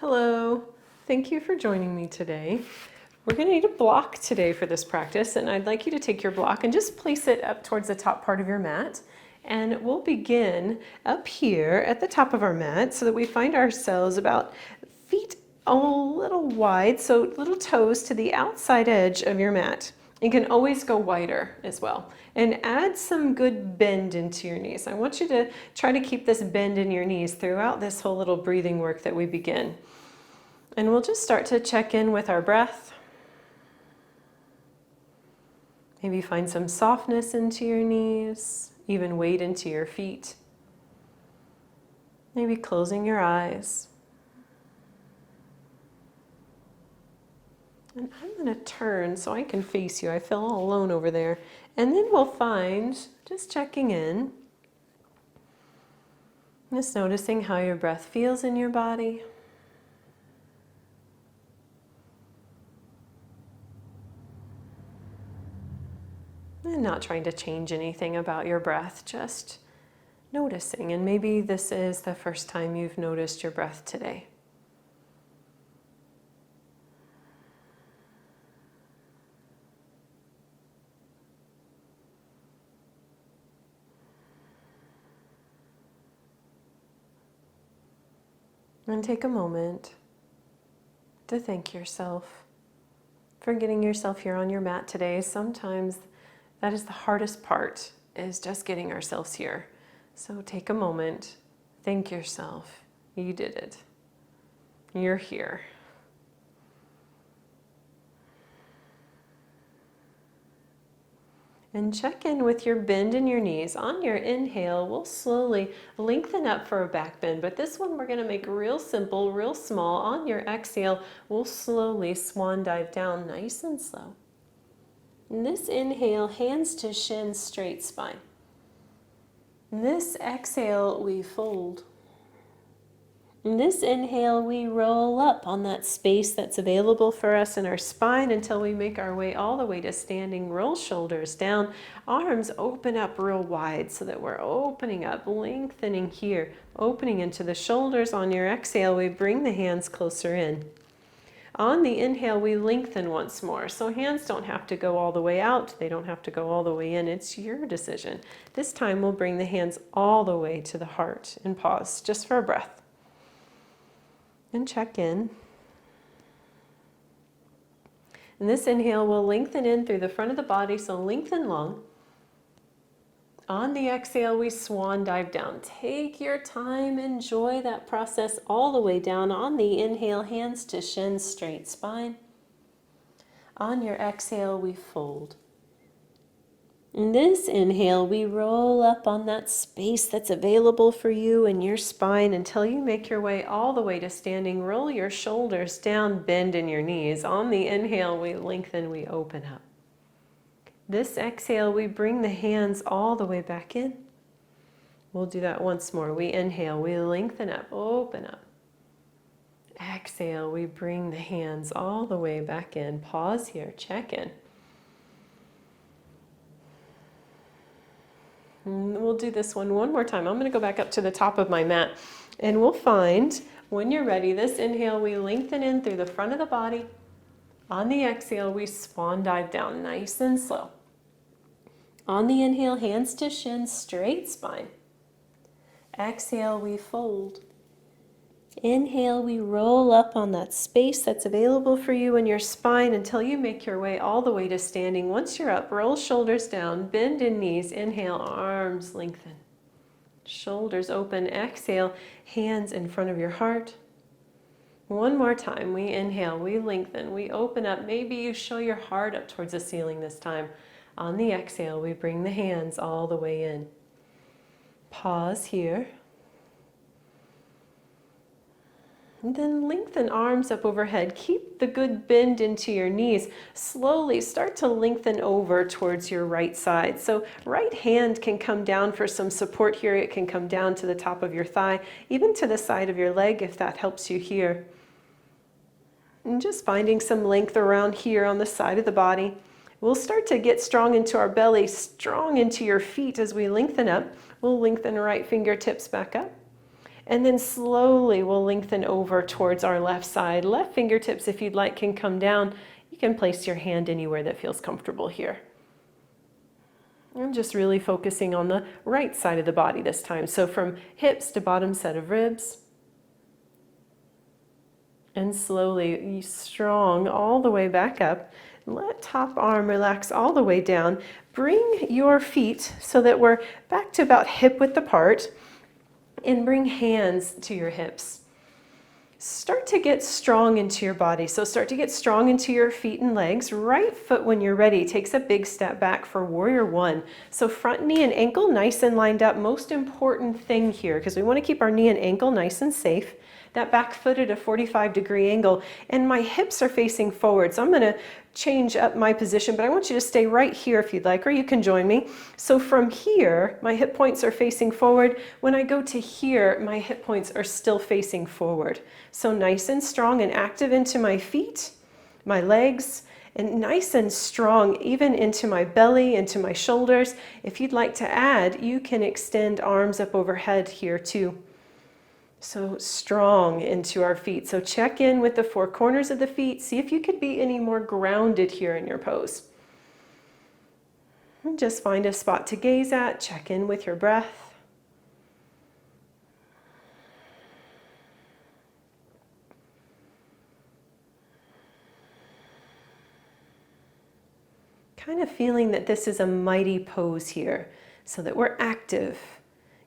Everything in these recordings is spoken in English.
Hello, thank you for joining me today. We're going to need a block today for this practice, and I'd like you to take your block and just place it up towards the top part of your mat. And we'll begin up here at the top of our mat so that we find ourselves about feet a little wide, so little toes to the outside edge of your mat. You can always go wider as well. And add some good bend into your knees. I want you to try to keep this bend in your knees throughout this whole little breathing work that we begin. And we'll just start to check in with our breath. Maybe find some softness into your knees, even weight into your feet. Maybe closing your eyes. And I'm going to turn so I can face you. I feel all alone over there. And then we'll find, just checking in, just noticing how your breath feels in your body. And not trying to change anything about your breath, just noticing. And maybe this is the first time you've noticed your breath today. And take a moment to thank yourself for getting yourself here on your mat today. Sometimes that is the hardest part, is just getting ourselves here. So take a moment, thank yourself. You did it. You're here. And check in with your bend in your knees. On your inhale, we'll slowly lengthen up for a back bend, but this one we're going to make real simple, real small. On your exhale, we'll slowly swan dive down nice and slow. And this inhale, hands to shins, straight spine. And this exhale, we fold. And this inhale, we roll up on that space that's available for us in our spine until we make our way all the way to standing. Roll shoulders down, arms open up real wide so that we're opening up, lengthening here, opening into the shoulders. On your exhale, we bring the hands closer in. On the inhale, we lengthen once more. So hands don't have to go all the way out. They don't have to go all the way in. It's your decision. This time, we'll bring the hands all the way to the heart and pause just for a breath. And check in. And this inhale will lengthen in through the front of the body, so lengthen long. On the exhale, we swan dive down. Take your time, enjoy that process all the way down. On the inhale, hands to shins, straight spine. On your exhale, we fold. In this inhale, we roll up on that space that's available for you in your spine until you make your way all the way to standing. Roll your shoulders down, bend in your knees. On the inhale, we lengthen, we open up. This exhale, we bring the hands all the way back in. We'll do that once more. We inhale, we lengthen up, open up. Exhale, we bring the hands all the way back in. Pause here, check in. We'll do this one more time. I'm going to go back up to the top of my mat, and we'll find, when you're ready, this inhale, we lengthen in through the front of the body. On the exhale, we swan dive down nice and slow. On the inhale, hands to shins, straight spine. Exhale, we fold. Inhale, we roll up on that space that's available for you in your spine until you make your way all the way to standing. Once you're up, roll shoulders down, bend in knees. Inhale, arms lengthen. Shoulders open. Exhale, hands in front of your heart. One more time. We inhale, we lengthen, we open up. Maybe you show your heart up towards the ceiling this time. On the exhale, we bring the hands all the way in. Pause here. And then lengthen arms up overhead. Keep the good bend into your knees. Slowly start to lengthen over towards your right side. So right hand can come down for some support here. It can come down to the top of your thigh, even to the side of your leg if that helps you here. And just finding some length around here on the side of the body. We'll start to get strong into our belly, strong into your feet as we lengthen up. We'll lengthen right fingertips back up. And then slowly we'll lengthen over towards our left side. Left fingertips, if you'd like, can come down. You can place your hand anywhere that feels comfortable here. I'm just really focusing on the right side of the body this time. So from hips to bottom set of ribs. And slowly, strong all the way back up. Let top arm relax all the way down. Bring your feet so that we're back to about hip width apart. And bring hands to your hips. Start to get strong into your body. So start to get strong into your feet and legs. Right foot, when you're ready, takes a big step back for warrior one. So front knee and ankle nice and lined up. Most important thing here, because we want to keep our knee and ankle nice and safe. That back foot at a 45-degree angle, and my hips are facing forward. So I'm going to change up my position, but I want you to stay right here if you'd like, or you can join me. So from here, my hip points are facing forward. When I go to here, my hip points are still facing forward. So nice and strong and active into my feet, my legs, and nice and strong even into my belly, into my shoulders. If you'd like to add, you can extend arms up overhead here too. So strong into our feet. So check in with the four corners of the feet. See if you could be any more grounded here in your pose. And just find a spot to gaze at. Check in with your breath. Kind of feeling that this is a mighty pose here, so that we're active.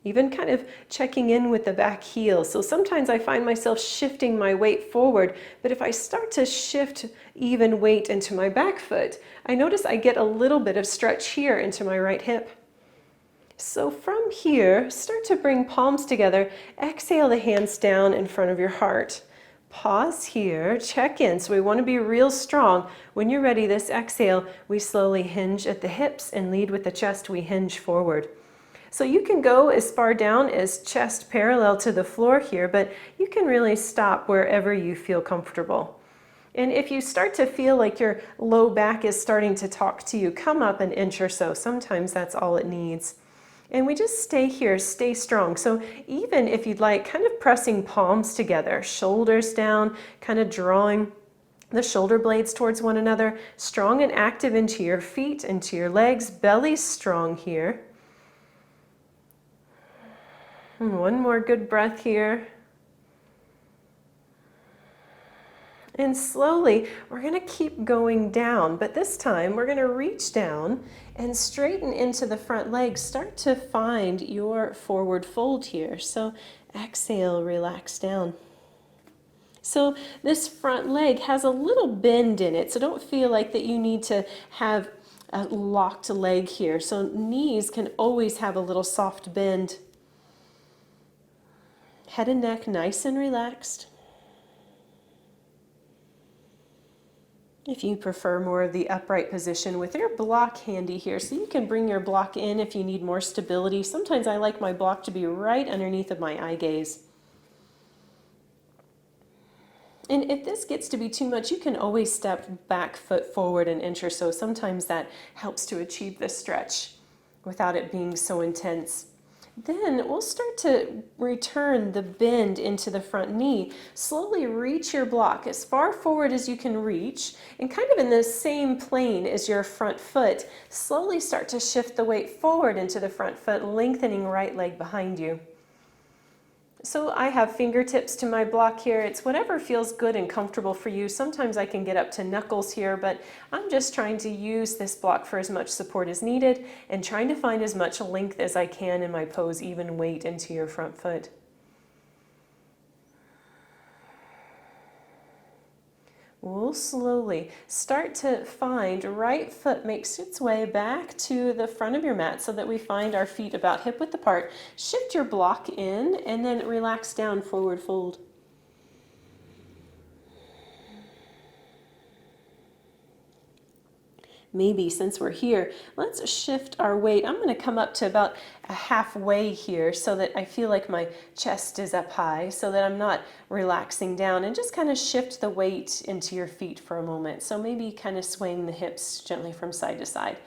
Even kind of checking in with the back heel. So sometimes I find myself shifting my weight forward, but if I start to shift even weight into my back foot, I notice I get a little bit of stretch here into my right hip. So from here, start to bring palms together. Exhale the hands down in front of your heart. Pause here, check in. So we want to be real strong. When you're ready, this exhale, we slowly hinge at the hips and lead with the chest. We hinge forward. So you can go as far down as chest parallel to the floor here, but you can really stop wherever you feel comfortable. And if you start to feel like your low back is starting to talk to you, come up an inch or so. Sometimes that's all it needs. And we just stay here, stay strong. So even if you'd like, kind of pressing palms together, shoulders down, kind of drawing the shoulder blades towards one another, strong and active into your feet, into your legs, belly strong here. And one more good breath here. And slowly, we're going to keep going down, but this time we're going to reach down and straighten into the front legs. Start to find your forward fold here. So exhale, relax down. So this front leg has a little bend in it, so don't feel like that you need to have a locked leg here. So knees can always have a little soft bend. Head and neck nice and relaxed. If you prefer more of the upright position with your block handy here, so you can bring your block in if you need more stability. Sometimes I like my block to be right underneath of my eye gaze. And if this gets to be too much, you can always step back foot forward an inch or so. Sometimes that helps to achieve the stretch without it being so intense. Then we'll start to return the bend into the front knee. Slowly reach your block as far forward as you can reach, and kind of in the same plane as your front foot, slowly start to shift the weight forward into the front foot, lengthening right leg behind you. So I have fingertips to my block here. It's whatever feels good and comfortable for you. Sometimes I can get up to knuckles here, but I'm just trying to use this block for as much support as needed and trying to find as much length as I can in my pose, even weight into your front foot. We'll slowly start to find right foot makes its way back to the front of your mat so that we find our feet about hip width apart. Shift your block in and then relax down, forward fold. Maybe since we're here, let's shift our weight. I'm going to come up to about a halfway here so that I feel like my chest is up high so that I'm not relaxing down, and just kind of shift the weight into your feet for a moment. So maybe kind of swaying the hips gently from side to side.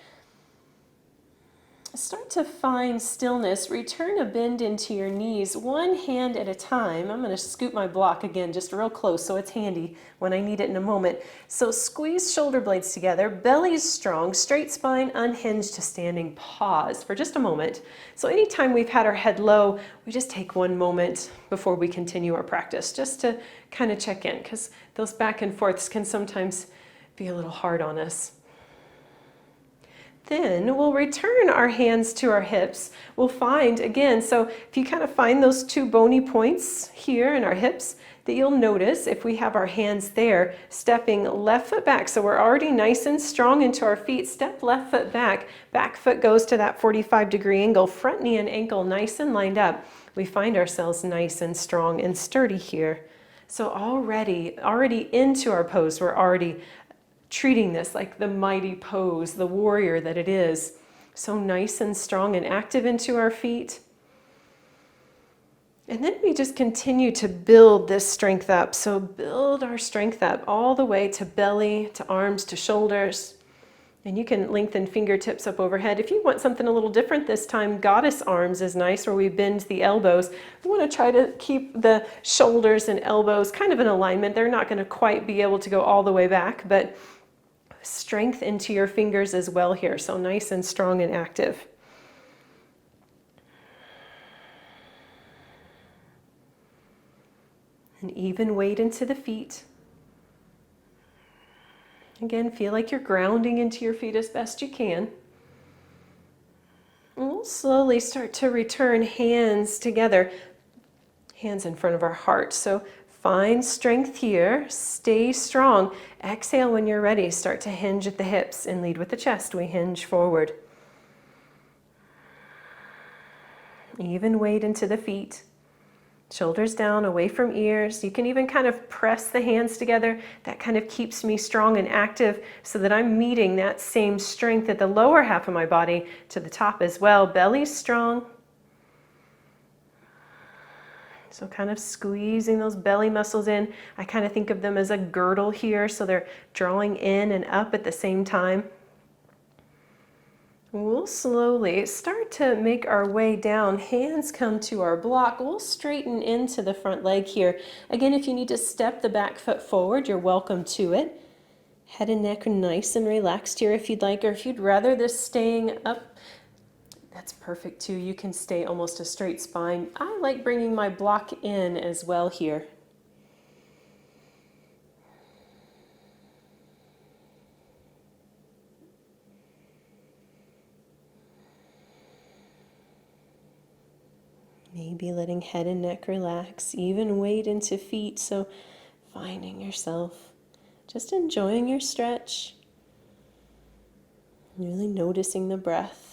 Start to find stillness. Return a bend into your knees, one hand at a time. I'm going to scoot my block again, just real close, so it's handy when I need it in a moment. So squeeze shoulder blades together, belly's strong, straight spine, unhinged to standing. Pause for just a moment. So anytime we've had our head low, we just take one moment before we continue our practice, just to kind of check in, because those back and forths can sometimes be a little hard on us. Then we'll return our hands to our hips. We'll find, again, so if you kind of find those two bony points here in our hips, that you'll notice if we have our hands there, stepping left foot back. So we're already nice and strong into our feet. Step left foot back. Back foot goes to that 45-degree angle. Front knee and ankle nice and lined up. We find ourselves nice and strong and sturdy here. So already into our pose, we're already treating this like the mighty pose, the warrior that it is. So nice and strong and active into our feet. And then we just continue to build this strength up. So build our strength up all the way to belly, to arms, to shoulders. And you can lengthen fingertips up overhead. If you want something a little different this time, goddess arms is nice, where we bend the elbows. We want to try to keep the shoulders and elbows kind of in alignment. They're not going to quite be able to go all the way back, but strength into your fingers as well here. So nice and strong and active. And even weight into the feet. Again, feel like you're grounding into your feet as best you can. And we'll slowly start to return hands together, hands in front of our heart. So find strength here, stay strong. Exhale when you're ready. Start to hinge at the hips and lead with the chest. We hinge forward. Even weight into the feet. Shoulders down, away from ears. You can even kind of press the hands together. That kind of keeps me strong and active so that I'm meeting that same strength at the lower half of my body to the top as well. Belly's strong. So kind of squeezing those belly muscles in. I kind of think of them as a girdle here, so they're drawing in and up at the same time. We'll slowly start to make our way down. Hands come to our block. We'll straighten into the front leg here. Again, if you need to step the back foot forward, you're welcome to it. Head and neck are nice and relaxed here if you'd like, or if you'd rather this staying up, that's perfect too. You can stay almost a straight spine. I like bringing my block in as well here. Maybe letting head and neck relax, even weight into feet. So finding yourself, just enjoying your stretch, really noticing the breath.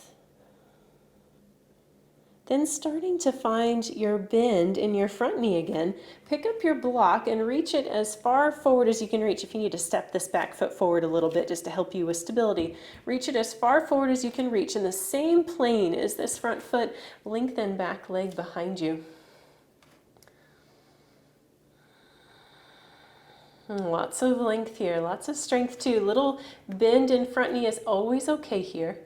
Then starting to find your bend in your front knee again. Pick up your block and reach it as far forward as you can reach. If you need to step this back foot forward a little bit just to help you with stability, reach it as far forward as you can reach in the same plane as this front foot. Lengthen back leg behind you. Lots of length here, lots of strength too. Little bend in front knee is always okay here.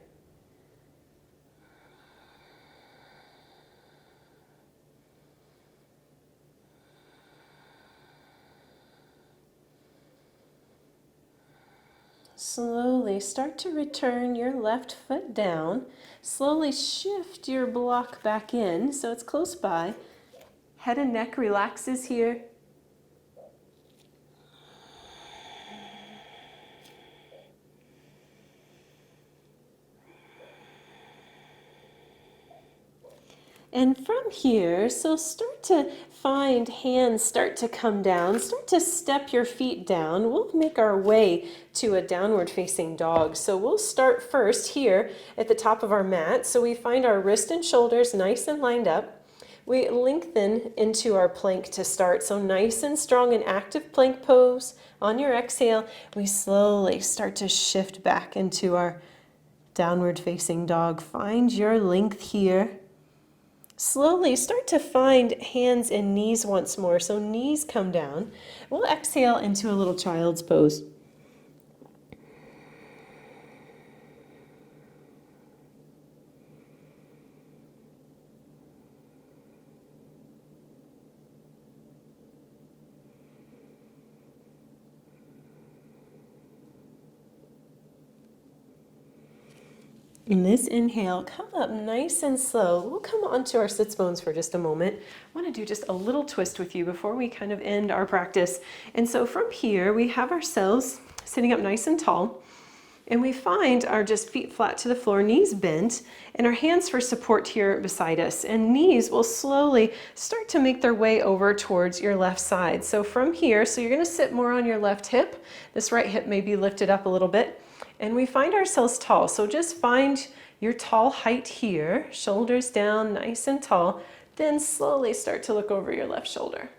Slowly start to return your left foot down. Slowly shift your block back in so it's close by. Head and neck relaxes here. And from here, so start to find hands start to come down, start to step your feet down. We'll make our way to a downward facing dog. So we'll start first here at the top of our mat. So we find our wrist and shoulders nice and lined up. We lengthen into our plank to start. So nice and strong and active plank pose. On your exhale, we slowly start to shift back into our downward facing dog. Find your length here. Slowly start to find hands and knees once more. So knees come down. We'll exhale into a little child's pose. In this inhale, come up nice and slow. We'll come onto our sits bones for just a moment. I want to do just a little twist with you before we kind of end our practice. And so from here, we have ourselves sitting up nice and tall. And we find our just feet flat to the floor, knees bent, and our hands for support here beside us. And knees will slowly start to make their way over towards your left side. So from here, so you're going to sit more on your left hip. This right hip may be lifted up a little bit. And we find ourselves tall. So just find your tall height here, shoulders down, nice and tall. Then slowly start to look over your left shoulder.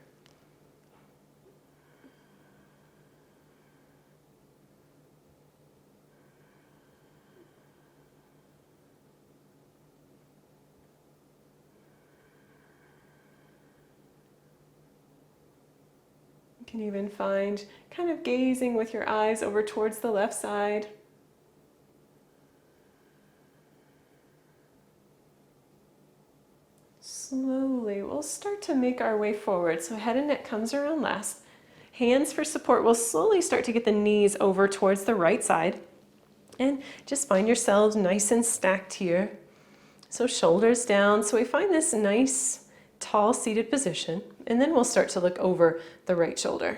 You can even find kind of gazing with your eyes over towards the left side. Slowly, we'll start to make our way forward. So head and neck comes around last. Hands for support. We'll slowly start to get the knees over towards the right side. And just find yourselves nice and stacked here. So shoulders down. So we find this nice, tall seated position. And then we'll start to look over the right shoulder.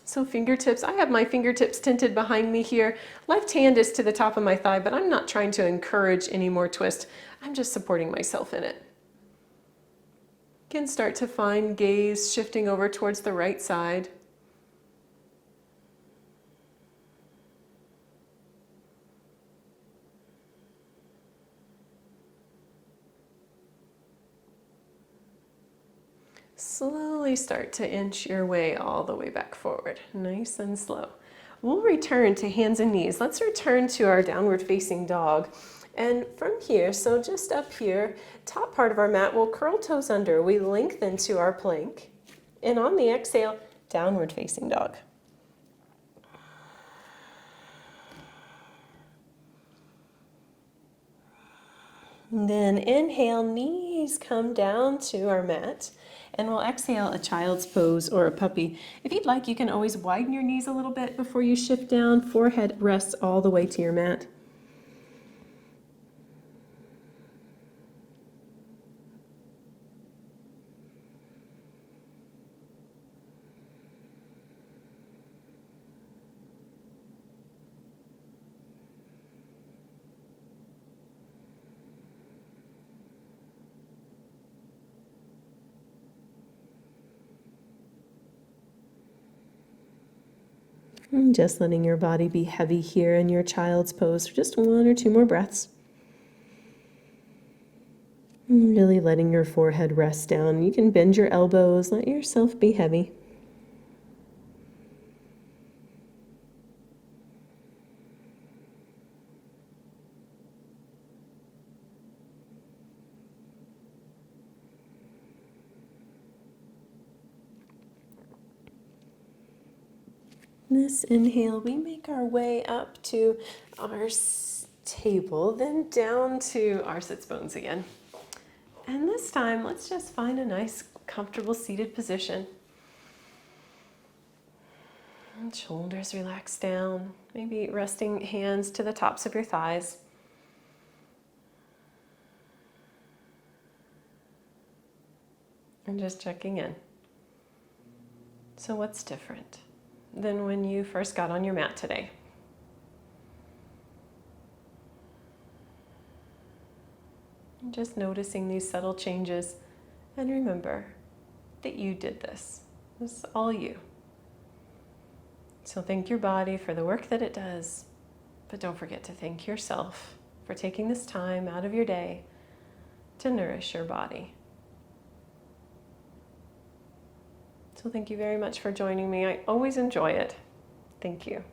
So fingertips, I have my fingertips tinted behind me here. Left hand is to the top of my thigh, but I'm not trying to encourage any more twist. I'm just supporting myself in it. You can start to find gaze shifting over towards the right side. Slowly start to inch your way all the way back forward, nice and slow. We'll return to hands and knees. Let's return to our downward facing dog. And from here, so just up here, top part of our mat, we'll curl toes under. We lengthen to our plank. And on the exhale, downward facing dog. And then inhale, knees come down to our mat. And we'll exhale a child's pose or a puppy. If you'd like, you can always widen your knees a little bit before you shift down. Forehead rests all the way to your mat. And just letting your body be heavy here in your child's pose for just 1 or 2 more breaths. And really letting your forehead rest down. You can bend your elbows, let yourself be heavy. This inhale, we make our way up to our table, then down to our sits bones again. And this time, let's just find a nice, comfortable seated position. And shoulders relax down, maybe resting hands to the tops of your thighs. And just checking in. So what's different than when you first got on your mat today? And just noticing these subtle changes, and remember that you did this. This is all you. So thank your body for the work that it does, but don't forget to thank yourself for taking this time out of your day to nourish your body. So thank you very much for joining me. I always enjoy it. Thank you.